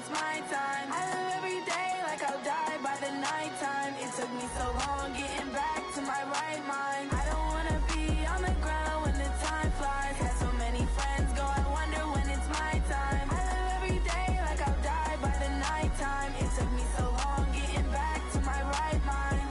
it's my time. I live every day like I'll die by the nighttime. It took me so long getting back to my right mind. I don't wanna be on the ground when the time flies. Had so many friends go, I wonder when it's my time. I live every day like I'll die by the nighttime. It took me so long getting back to my right mind.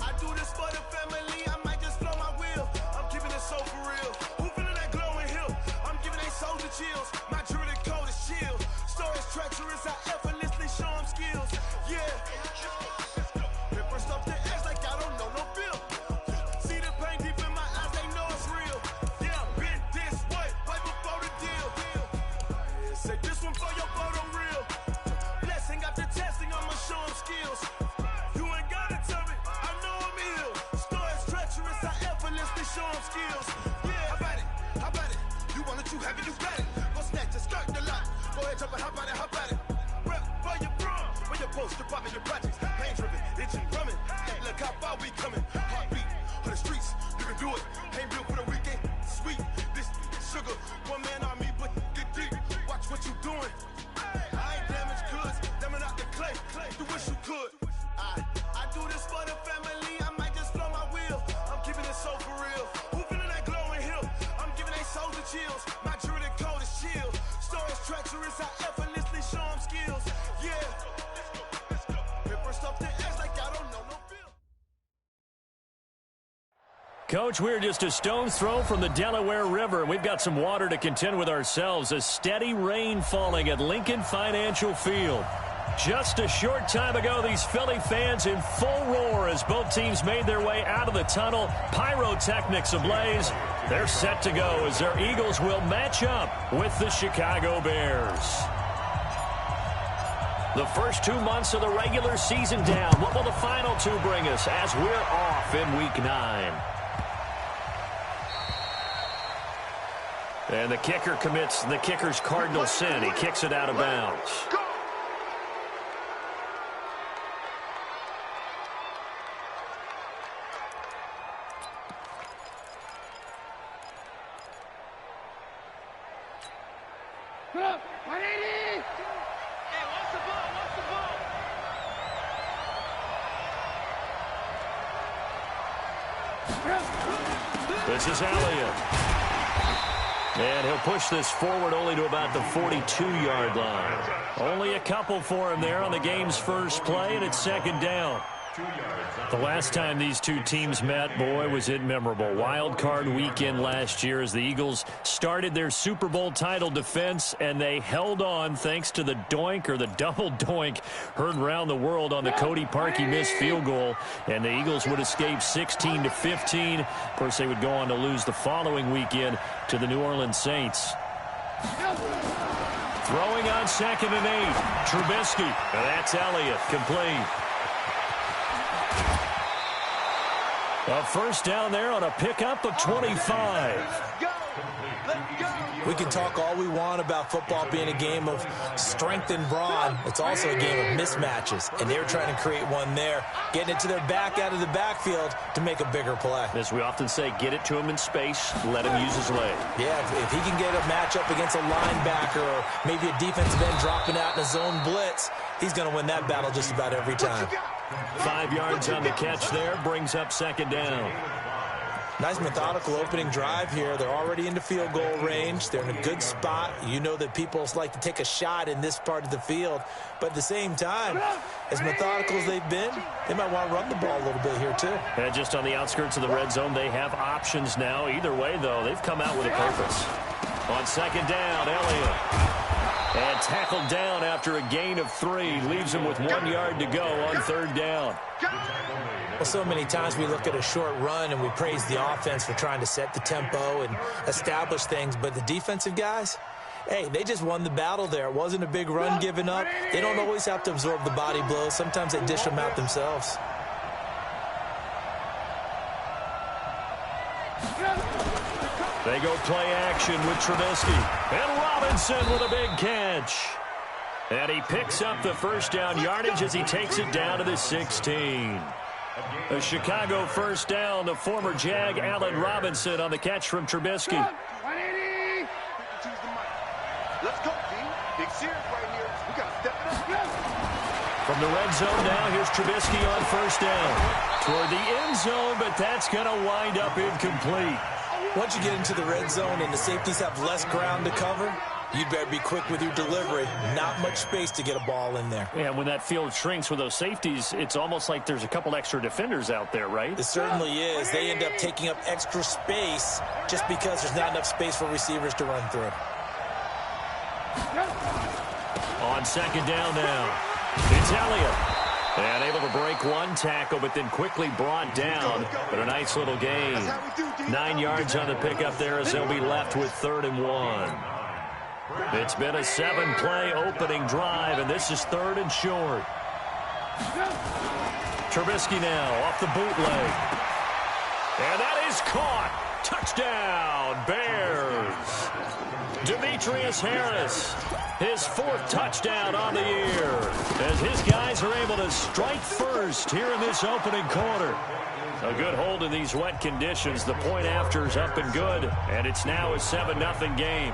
I do this for the family, I might just blow my wheel. I'm keeping it so for real. Who feeling that glowing hill? I'm giving they soldier chills. My jewelry code is chill. Stories treacherous, I effortlessly show them skills. Yeah. Paper stuff the edge like I don't know no feel. See the pain deep in my eyes, they know it's real. Yeah, been this way, right before the deal. Say this one for your photo real. Blessing after testing, I'ma show them skills. You ain't gotta tell me, I know I'm ill. Stories treacherous, I effortlessly show them skills. Yeah, how about it? How about it? You want it, you have it, you got it. Go snatch it, skirt the lot. Go ahead, jump it, how about it? How about it? Rep for your bro, for your post, your poppin', your projects. Pain driven, itching, drumming. Hey, look how far we coming. Heartbeat on the streets, you can do it. Ain't real for the weekend, sweet. This sugar, one man army, but get deep. Watch what you doing. I ain't damaged goods, damn it out the clay. You wish you could. I do this for the family, I might just blow my wheel. I'm keeping it so for real. Who feeling that glowing hill? I'm giving they soldier chills. My jewelry code is chill. Stories treacherous, I effortlessly show them skills. Yeah. Paper stuff the edge like I don't know no feel. Coach, we're just a stone's throw from the Delaware River. We've got some water to contend with ourselves. A steady rain falling at Lincoln Financial Field. Just a short time ago, these Philly fans in full roar as both teams made their way out of the tunnel. Pyrotechnics ablaze. They're set to go as their Eagles will match up with the Chicago Bears. The first 2 months of the regular season down. What will the final two bring us as we're off in Week 9? And the kicker commits the kicker's cardinal sin. He kicks it out of bounds. This is Elliott. And he'll push this forward only to about the 42-yard line. Only a couple for him there on the game's first play, and it's second down. The last time these two teams met, boy, was it memorable. Wild card weekend last year as the Eagles started their Super Bowl title defense, and they held on thanks to the doink or the double doink heard around the world on the Cody Parkey missed field goal, and the Eagles would escape 16-15. Of course, they would go on to lose the following weekend to the New Orleans Saints. Throwing on 2nd and 8, Trubisky, and that's Elliott, complete. A first down there on a pickup of 25. We can talk all we want about football being a game of strength and brawn. It's also a game of mismatches, and they're trying to create one there, getting it to their back out of the backfield to make a bigger play. As we often say, get it to him in space, let him use his leg. Yeah, if he can get a matchup against a linebacker or maybe a defensive end dropping out in a zone blitz, he's going to win that battle just about every time. 5 yards on the catch there, brings up second down. Nice methodical opening drive here. They're already into field goal range. They're in a good spot. You know that people like to take a shot in this part of the field. But at the same time, as methodical as they've been, they might want to run the ball a little bit here too. And just on the outskirts of the red zone, they have options now. Either way, though, they've come out with a purpose. On second down, Elliott. And tackled down after a gain of 3. Leaves him with 1 yard to go on third down. Well, so many times we look at a short run and we praise the offense for trying to set the tempo and establish things. But the defensive guys, hey, they just won the battle there. It wasn't a big run given up. They don't always have to absorb the body blows. Sometimes they dish them out themselves. They go play action with Trubisky. And Robinson with a big catch. And he picks up the first down yardage as he takes it down to the 16. A Chicago first down to former Jag Allen Robinson on the catch from Trubisky. Let's go, team. Big series right here. We got to step it up. From the red zone now, here's Trubisky on first down. Toward the end zone, but that's going to wind up incomplete. Once you get into the red zone and the safeties have less ground to cover, you better be quick with your delivery. Not much space to get a ball in there. Yeah, when that field shrinks with those safeties, it's almost like there's a couple extra defenders out there, right? It certainly is. They end up taking up extra space just because there's not enough space for receivers to run through. On second down now, it's Elliott. And able to break one tackle, but then quickly brought down. But a nice little gain. 9 yards on the pickup there as they'll be left with 3rd and 1. It's been a 7-play opening drive, and this is 3rd and short. Trubisky now off the bootleg. And that is caught. Touchdown, Bears. Demetrius Harris, his 4th touchdown on the year, as his guys are able to strike first here in this opening quarter. A good hold in these wet conditions. The point after is up and good, and it's now a 7-0 game.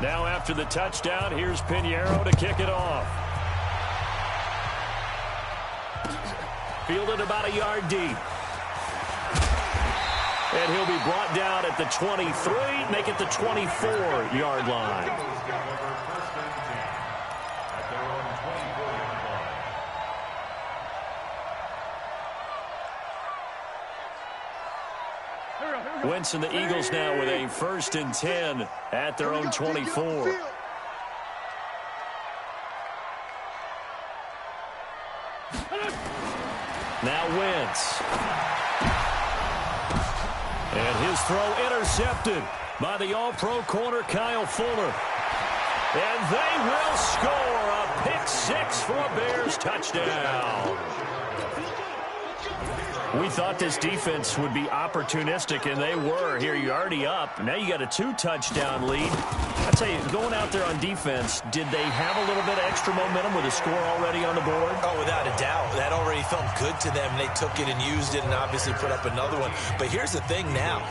Now after the touchdown, here's Pinheiro to kick it off. Fielded about a yard deep. And he'll be brought down at the 23, make it the 24-yard line. Wentz and the Eagles now with a 1st and 10 at their own 24. Now Wentz. And his throw intercepted by the all-pro corner Kyle Fuller. And they will score a pick-6 for a Bears touchdown. We thought this defense would be opportunistic, and they were. Here, you're already up. Now you got a 2-touchdown lead. I tell you, going out there on defense, did they have a little bit of extra momentum with a score already on the board? Oh, without a doubt. That already felt good to them. They took it and used it and obviously put up another one. But here's the thing now.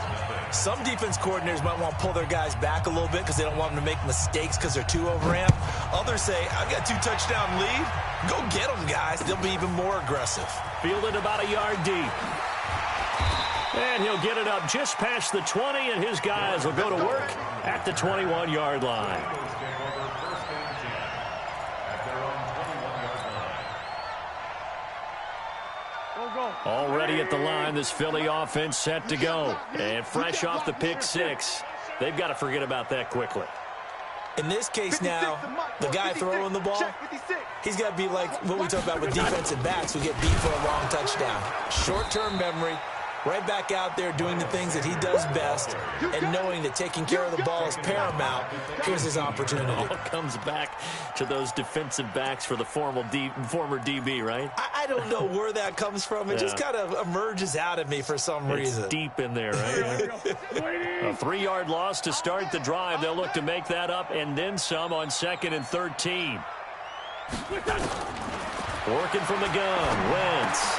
Some defense coordinators might want to pull their guys back a little bit because they don't want them to make mistakes because they're too overamped. Others say, I've got 2-touchdown lead. Go get them, guys. They'll be even more aggressive. Fielded about a yard deep. And he'll get it up just past the 20, and his guys will go to work at the 21-yard line. Already at the line, this Philly offense set to go. And fresh off the pick-6. They've got to forget about that quickly. In this case now, the guy throwing the ball, he's got to be like what we talk about with defensive backs who get beat for a long touchdown. Short-term memory, right back out there doing the things that he does best, and knowing that taking care of the ball is paramount. Here's his opportunity. It all comes back to those defensive backs for the former DB, right? I don't know where that comes from. It just kind of emerges out of me for some reason. It's deep in there, right? A 3-yard loss to start the drive. They'll look to make that up and then some on 2nd and 13. Working from the gun, Wentz.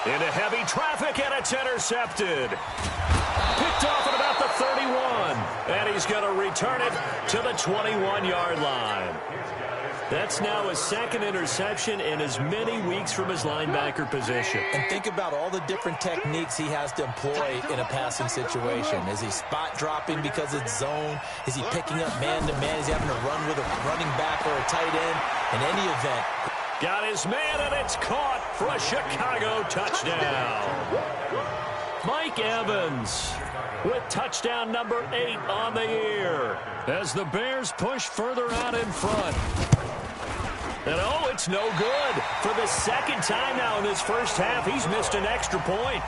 Into heavy traffic, and it's intercepted. Picked off at about the 31. And he's going to return it to the 21-yard line. That's now his 2nd interception in as many weeks from his linebacker position. And think about all the different techniques he has to employ in a passing situation. Is he spot dropping because it's zone? Is he picking up man-to-man? Is he having to run with a running back or a tight end? In any event, got his man, and it's caught for a Chicago touchdown. Mike Evans with touchdown number 8 on the year as the Bears push further out in front. And, oh, it's no good. For the 2nd time now in this first half, he's missed an extra point.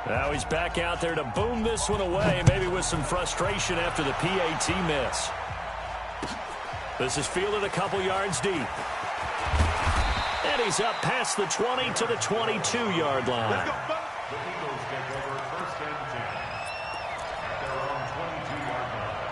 Now he's back out there to boom this one away, maybe with some frustration after the PAT miss. This is fielded a couple yards deep. And he's up past the 20 to the 22-yard line. The Eagles take over 1st and 10 at their own 22-yard line.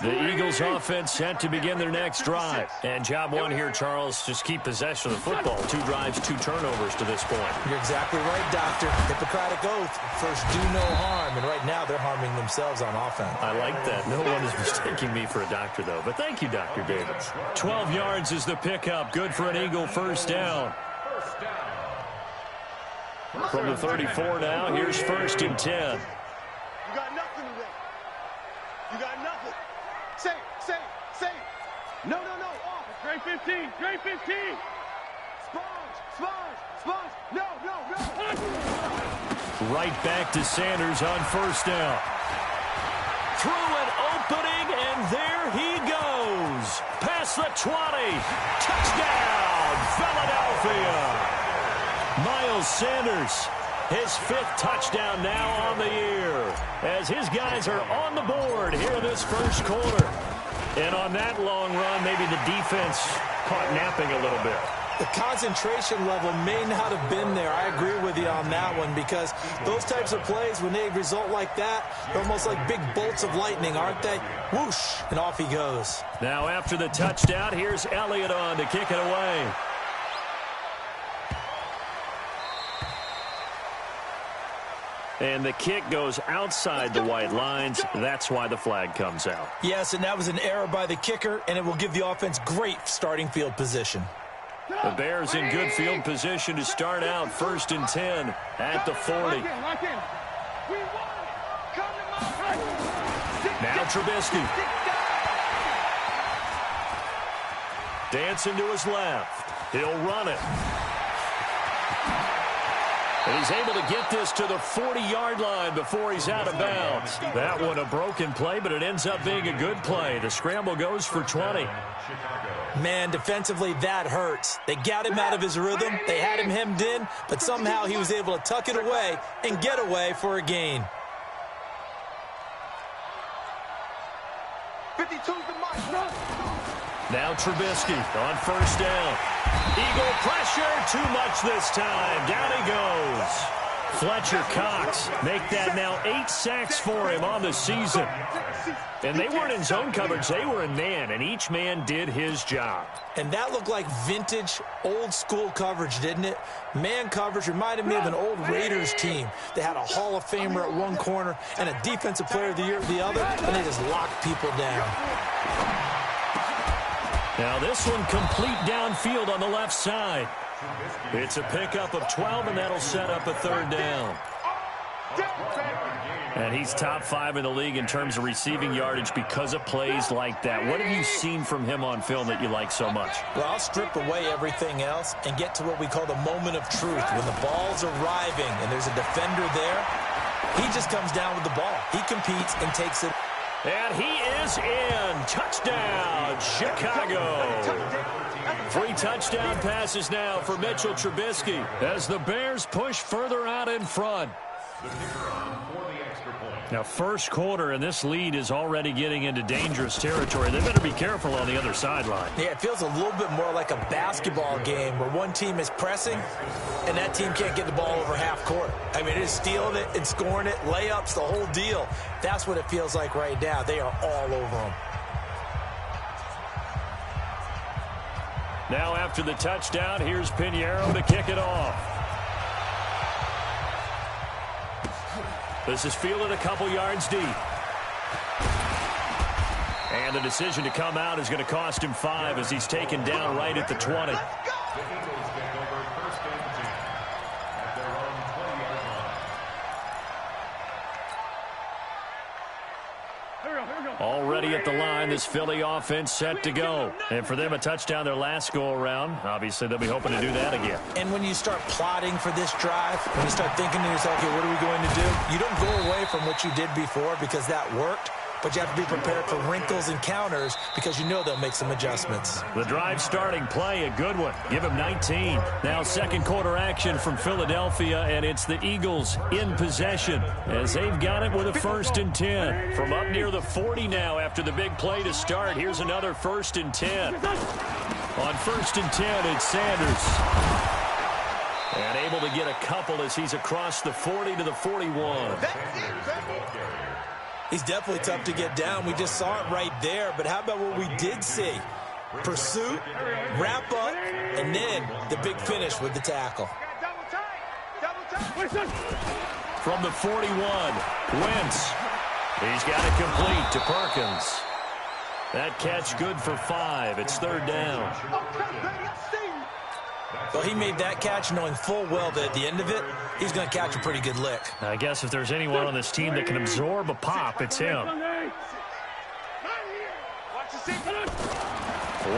The Eagles offense set to begin their next drive. And job one here, Charles, just keep possession of the football. 2 drives, 2 turnovers to this point. You're exactly right, Doctor. Hippocratic oath. First, do no harm. And right now, they're harming themselves on offense. I like that. No one is mistaking me for a doctor, though. But thank you, Dr. Davis. 12 yards is the pickup. Good for an Eagle first down. From the 34 now, here's 1st and 10. You got nothing today. You got nothing. Say it. No. Off. Gray 15. Sponge. No. Right back to Sanders on 1st down. Through an opening, and there he goes. Past the 20. Touchdown, Philadelphia. Miles Sanders, his 5th touchdown now on the year, as his guys are on the board here in this first quarter. And on that long run, maybe the defense caught napping a little bit. The concentration level may not have been there. I agree with you on that one, because those types of plays, when they result like that, they're almost like big bolts of lightning, aren't they? Whoosh, and off he goes. Now after the touchdown, here's Elliott on to kick it away. And the kick goes outside the white lines. That's why the flag comes out. Yes, and that was an error by the kicker, and it will give the offense great starting field position. The Bears in good field position to start out 1st and 10 at the 40. Now Trubisky. Dancing to his left. He'll run it. And he's able to get this to the 40-yard line before he's out of bounds. That one a broken play, but it ends up being a good play. The scramble goes for 20. Man, defensively, that hurts. They got him out of his rhythm. They had him hemmed in, but somehow he was able to tuck it away and get away for a gain. 52's the mark. Now Trubisky on 1st down. Eagle pressure, too much this time. Down he goes. Fletcher Cox make that now 8 sacks for him on the season. And they weren't in zone coverage, they were in man, and each man did his job. And that looked like vintage, old-school coverage, didn't it? Man coverage reminded me of an old Raiders team. They had a Hall of Famer at one corner and a Defensive Player of the Year at the other, and they just locked people down. Now this one complete downfield on the left side. It's a pickup of 12, and that'll set up a 3rd down. And he's top 5 in the league in terms of receiving yardage because of plays like that. What have you seen from him on film that you like so much? Well, I'll strip away everything else and get to what we call the moment of truth. When the ball's arriving and there's a defender there, he just comes down with the ball. He competes and takes it. And he is in. Touchdown, Chicago. 3 touchdown passes now for Mitchell Trubisky as the Bears push further out in front. Now, first quarter, and this lead is already getting into dangerous territory. They better be careful on the other sideline. Yeah, it feels a little bit more like a basketball game where one team is pressing and that team can't get the ball over half court. I mean, it is stealing it and scoring it, layups, the whole deal. That's what it feels like right now. They are all over them. Now, after the touchdown, here's Pinheiro to kick it off. This is fielded a couple yards deep. And the decision to come out is going to cost him 5 as he's taken down right at the 20. Already at the line, this Philly offense set to go. And for them, a touchdown their last go-around. Obviously, they'll be hoping to do that again. And when you start plotting for this drive, when you start thinking to yourself, okay, what are we going to do? You don't go away from what you did before because that worked. But you have to be prepared for wrinkles and counters because you know they'll make some adjustments. The drive starting play, a good one. Give him 19. Now second quarter action from Philadelphia, and it's the Eagles in possession as they've got it with a 1st and 10. From up near the 40 now after the big play to start, here's another 1st and 10. On 1st and 10, it's Sanders. And able to get a couple as he's across the 40 to the 41. He's definitely tough to get down. We just saw it right there. But how about what we did see? Pursuit, wrap up, and then the big finish with the tackle. From the 41, Wentz. He's got it complete to Perkins. That catch good for 5. It's 3rd down. Well, he made that catch knowing full well that at the end of it, he's going to catch a pretty good lick. I guess if there's anyone on this team that can absorb a pop, it's him.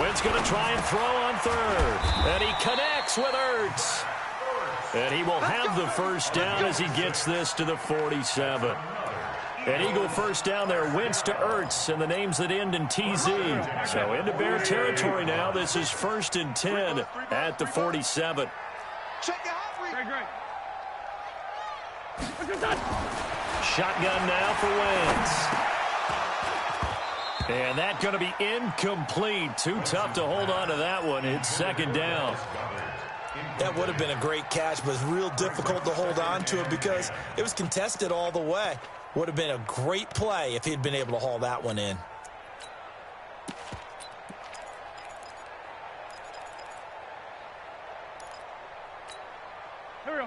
Wentz going to try and throw on 3rd. And he connects with Ertz. And he will have the first down as he gets this to the 47. An Eagle first down there, Wentz to Ertz, and the names that end in TZ. So into Bear territory now. This is 1st and 10 at the 47. Shotgun now for Wentz. And that's going to be incomplete. Too tough to hold on to that one. It's 2nd down. That would have been a great catch, but it's real difficult to hold on to it because it was contested all the way. Would have been a great play if he'd been able to haul that one in.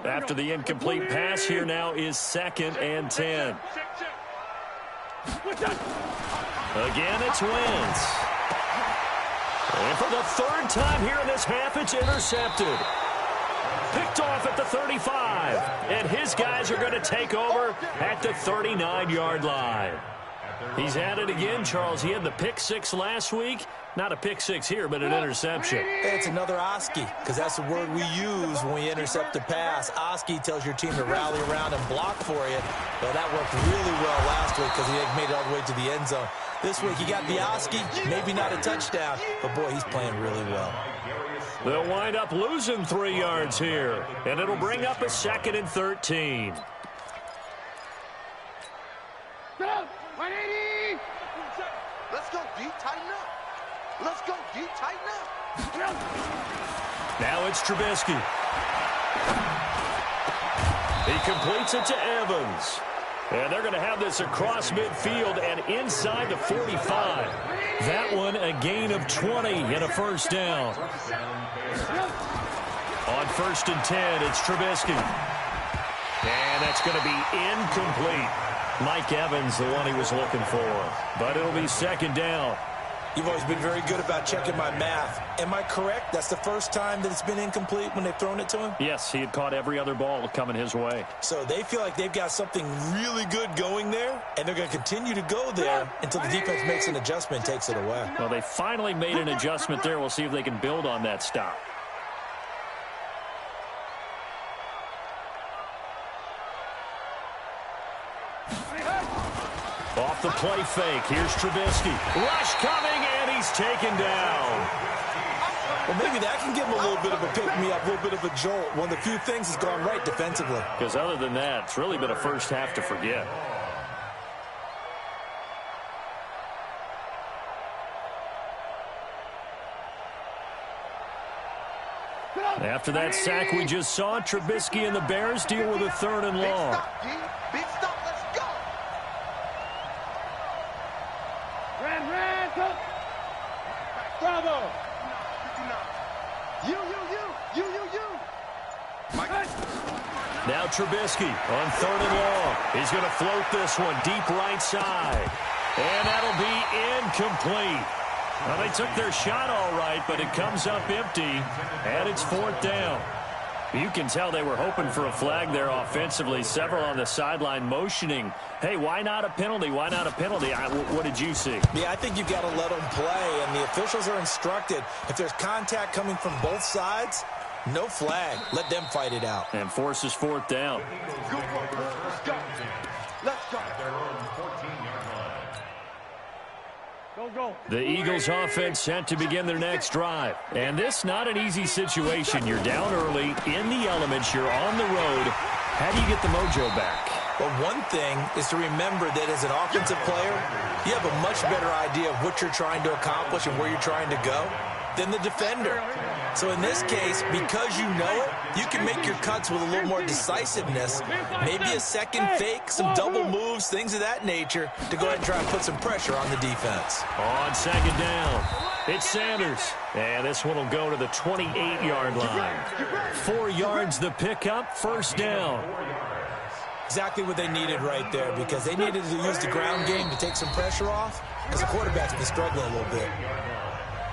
After the incomplete pass, here now is 2nd and 10. Again, it's Wentz. And for the 3rd time here in this half, it's intercepted. Picked off at the 35. And his guys are going to take over at the 39-yard line. He's at it again, Charles. He had the pick 6 last week. Not a pick 6 here, but an interception. It's another Oski, because that's the word we use when we intercept a pass. Oski tells your team to rally around and block for you. Well, that worked really well last week because he made it all the way to the end zone. This week he got the Oski, maybe not a touchdown, but boy, he's playing really well. They'll wind up losing 3 yards here, and it'll bring up a 2nd and 13. Let's go deep, tighten up. Let's go deep, tighten up. Now it's Trubisky. He completes it to Evans. And they're going to have this across midfield and inside the 45. That one a gain of 20 and a first down. On 1st and 10, it's Trubisky. And that's going to be incomplete. Mike Evans, the one he was looking for. But it'll be 2nd down. You've always been very good about checking my math. Am I correct? That's the first time that it's been incomplete when they've thrown it to him? Yes, he had caught every other ball coming his way. So they feel like they've got something really good going there, and they're going to continue to go there until the defense makes an adjustment and takes it away. Well, they finally made an adjustment there. We'll see if they can build on that stop. Off the play fake. Here's Trubisky. Rush coming, and he's taken down. Well, maybe that can give him a little bit of a pick-me-up, a little bit of a jolt. One of the few things that's gone right defensively. Because other than that, it's really been a first half to forget. After that sack we just saw, Trubisky and the Bears deal with a 3rd and long. Big stop, let's go. Bravo. You. Now Trubisky on 3rd and long. He's going to float this one deep right side. And that'll be incomplete. Well, they took their shot all right, but it comes up empty, and it's 4th down. You can tell they were hoping for a flag there offensively. Several on the sideline motioning, hey, why not a penalty? Why not a penalty? What did you see? Yeah, I think you've got to let them play, and the officials are instructed. If there's contact coming from both sides, no flag. Let them fight it out. And forces 4th down. Good work. Let's go. Let's go. The Eagles offense set to begin their next drive. And this not an easy situation. You're down early, in the elements, you're on the road. How do you get the mojo back? Well, one thing is to remember that as an offensive player, you have a much better idea of what you're trying to accomplish and where you're trying to go than the defender. So in this case, because you know it, you can make your cuts with a little more decisiveness. Maybe a second fake, some double moves, things of that nature to go ahead and try and put some pressure on the defense. On second down, it's Sanders. And this one will go to the 28-yard line. 4 yards the pickup, first down. Exactly what they needed right there, because they needed to use the ground game to take some pressure off, because the quarterback's been struggling a little bit.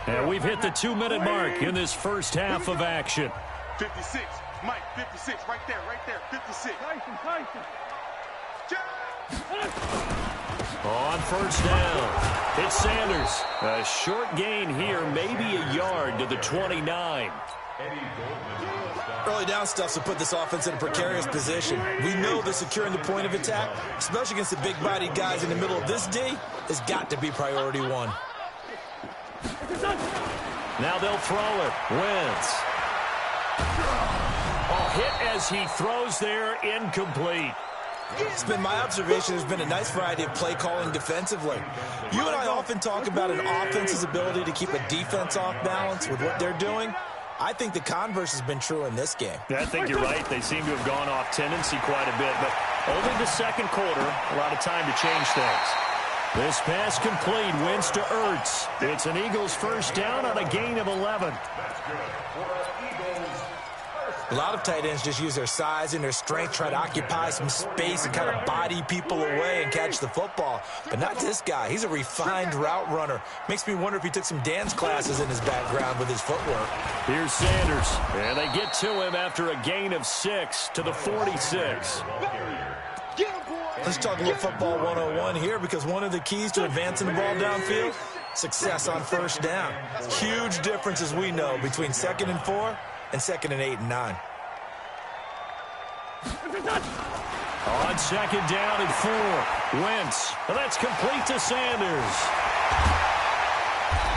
And we've hit the 2-minute mark in this first half of action. 56, Mike, 56, right there, 56. On first down, it's Sanders. A short gain here, maybe a yard to the 29. Early down stuff to put this offense in a precarious position. We know that securing the point of attack, especially against the big-bodied guys in the middle of this D, has got to be priority one. Now they'll throw it. Wentz. Hit as he throws there, incomplete. It's been my observation there's been a nice variety of play calling defensively. You and I often talk about an offense's ability to keep a defense off balance with what they're doing. I think the converse has been true in this game. I think you're right. They seem to have gone off tendency quite a bit, but only the second quarter, a lot of time to change things. This pass complete, Wentz to Ertz. It's an Eagles first down on a gain of 11. A lot of tight ends just use their size and their strength, try to occupy some space and kind of body people away and catch the football. But not this guy. He's a refined route runner. Makes me wonder if he took some dance classes in his background with his footwork. Here's Sanders, and they get to him after a gain of 6 to the 46. Let's talk a little football 101 here, because one of the keys to advancing the ball downfield, success on first down. Huge difference, as we know, between 2nd and 4 and 2nd and 8 and 9. On second down and 4, Wentz. And that's complete to Sanders.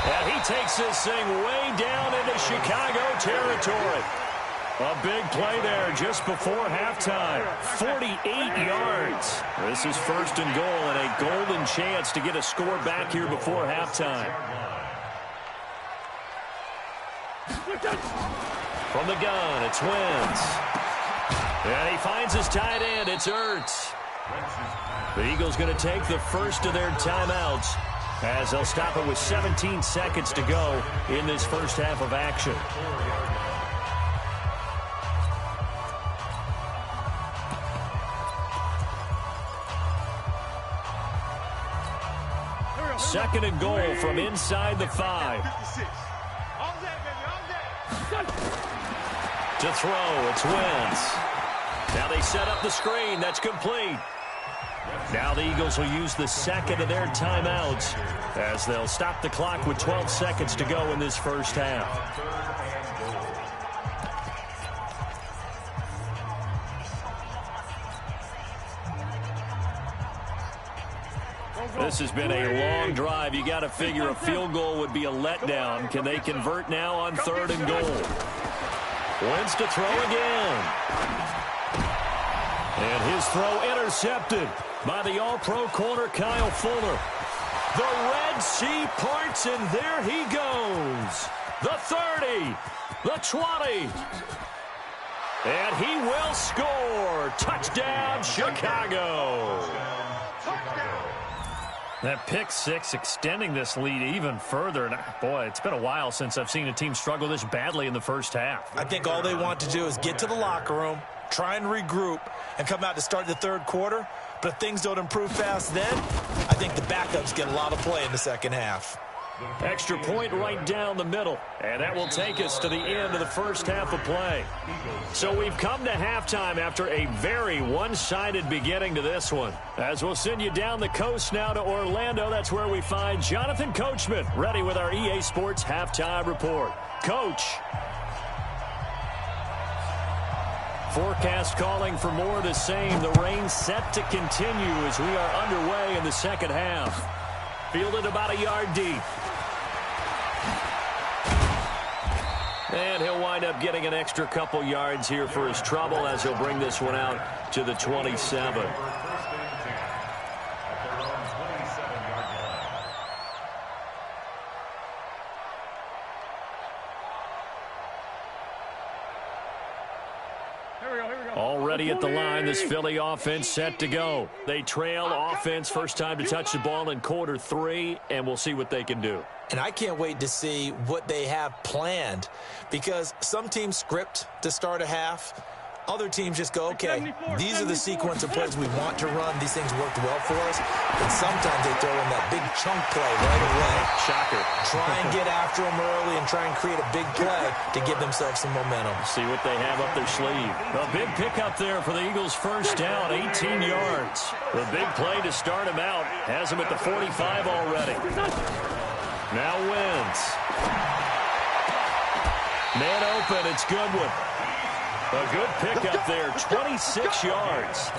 And he takes this thing way down into Chicago territory. A big play there just before halftime. 48 yards. This is first and goal and a golden chance to get a score back here before halftime. From the gun, it's Wentz. And he finds his tight end. It's Ertz. The Eagles going to take the first of their timeouts as they'll stop it with 17 seconds to go in this first half of action. Second and goal from inside the 5. To throw, it's Wentz. Now they set up the screen. That's complete. Now the Eagles will use the second of their timeouts as they'll stop the clock with 12 seconds to go in this first half. This has been a long drive. You got to figure a field goal would be a letdown. Can they convert now on 3rd and goal? Wentz to throw again. And his throw intercepted by the all-pro corner Kyle Fuller. The Red Sea parts, and there he goes. The 30, the 20. And he will score. Touchdown, Chicago. That pick 6 extending this lead even further. And boy, it's been a while since I've seen a team struggle this badly in the first half. I think all they want to do is get to the locker room, try and regroup, and come out to start the third quarter. But if things don't improve fast then, I think the backups get a lot of play in the second half. Extra point right down the middle. And that will take us to the end of the first half of play. So we've come to halftime after a very one-sided beginning to this one. As we'll send you down the coast now to Orlando, that's where we find Jonathan Coachman ready with our EA Sports Halftime Report. Coach. Forecast calling for more of the same. The rain set to continue as we are underway in the second half. Fielded about a yard deep. And he'll wind up getting an extra couple yards here for his trouble as he'll bring this one out to the 27. Already at the line, this Philly offense set to go. They trail offense, first time to touch the ball in quarter 3, and we'll see what they can do. And I can't wait to see what they have planned, because some teams script to start a half. Other teams just go, okay, these are the sequence of plays we want to run. These things worked well for us. And sometimes they throw in that big chunk play right away. Shocker. Try and get after them early and try and create a big play to give themselves some momentum. See what they have up their sleeve. A big pickup there for the Eagles' first down, 18 yards. The big play to start him out has him at the 45 already. Now wins. Man open, it's Goodwin. A good pickup there, 26 yards.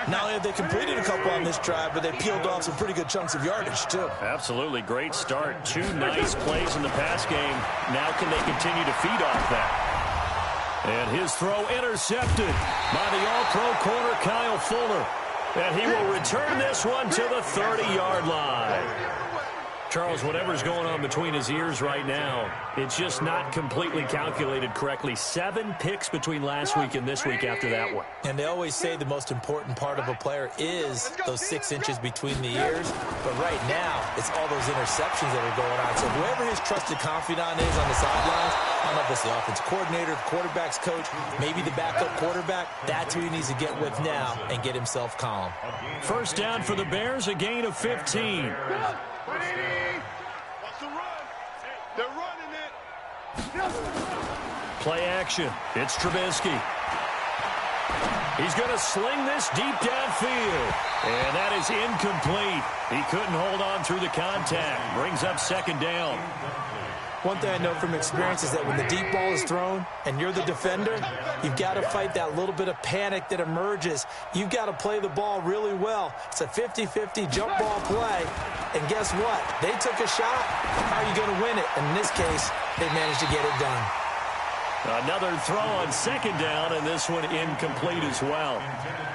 Not only have they completed a couple on this drive, but they peeled off some pretty good chunks of yardage, too. Absolutely, great start. 2 nice plays in the pass game. Now can they continue to feed off that? And his throw intercepted by the all-pro corner, Kyle Fuller. And he will return this one to the 30-yard line. Charles, whatever's going on between his ears right now, it's just not completely calculated correctly. 7 picks between last week and this week after that one. And they always say the most important part of a player is those 6 inches between the ears. But right now, it's all those interceptions that are going on. So whoever his trusted confidant is on the sidelines, I don't know if it's the offensive coordinator, the quarterback's coach, maybe the backup quarterback, that's who he needs to get with now and get himself calm. First down for the Bears, a gain of 15. What's the run? They're running it. Play action. It's Trubisky. He's going to sling this deep downfield. And that is incomplete. He couldn't hold on through the contact. Brings up second down. One thing I know from experience is that when the deep ball is thrown and you're the defender, you've got to fight that little bit of panic that emerges. You've got to play the ball really well. It's a 50-50 jump ball play. And guess what? They took a shot. How are you going to win it? And in this case, they managed to get it done. Another throw on second down, and this one incomplete as well.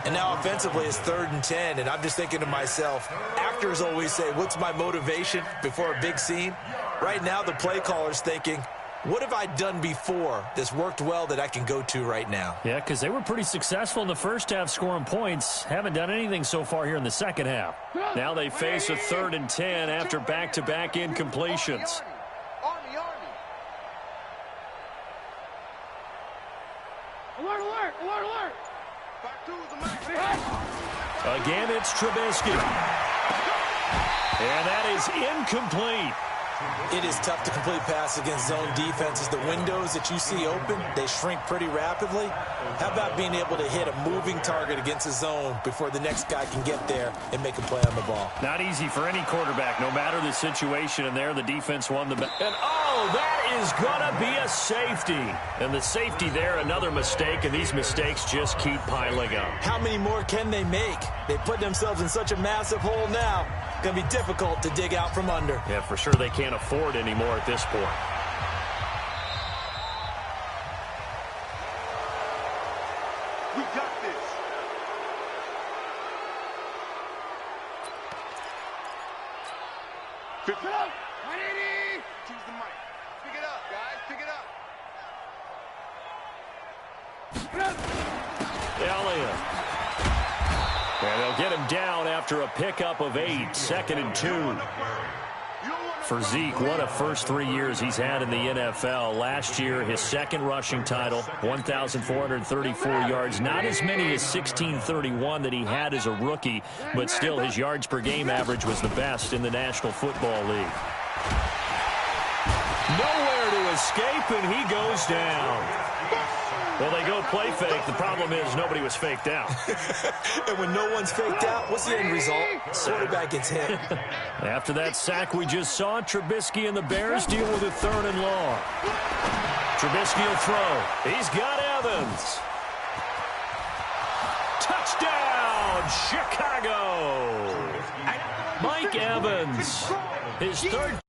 And now offensively it's 3rd and 10, and I'm just thinking to myself, actors always say, what's my motivation before a big scene? Right now the play caller's thinking, what have I done before that's worked well that I can go to right now? Yeah, because they were pretty successful in the first half scoring points. Haven't done anything so far here in the second half. Now they face a 3rd and 10 after back-to-back incompletions. Alert, alert, alert, alert. Again, it's Trubisky. And that is incomplete. It is tough to complete pass against zone defenses. The windows that you see open, they shrink pretty rapidly. How about being able to hit a moving target against a zone before the next guy can get there and make a play on the ball? Not easy for any quarterback, no matter the situation. And there, the defense won the battle. And, oh, that is going to be a safety. And the safety there, another mistake, and these mistakes just keep piling up. How many more can they make? They put themselves in such a massive hole now. Going to be difficult to dig out from under. Yeah, for sure they can't afford anymore at this point. We got this. Pick it up. 180. Choose the mic. Pick it up, guys. Pick it up. Elliott. And they'll get him down after a pickup of 8, 2nd and 2. For Zeke, what a first 3 years he's had in the NFL. Last year, his 2nd rushing title, 1,434 yards. Not as many as 1,631 that he had as a rookie, but still his yards per game average was the best in the National Football League. Nowhere to escape, and he goes down. Well, they go play fake. The problem is nobody was faked out. And when no one's faked out, what's the end result? Quarterback gets hit. After that sack we just saw, Trubisky and the Bears deal with a 3rd and long. Trubisky will throw. He's got Evans. Touchdown, Chicago. Mike Evans. His 3rd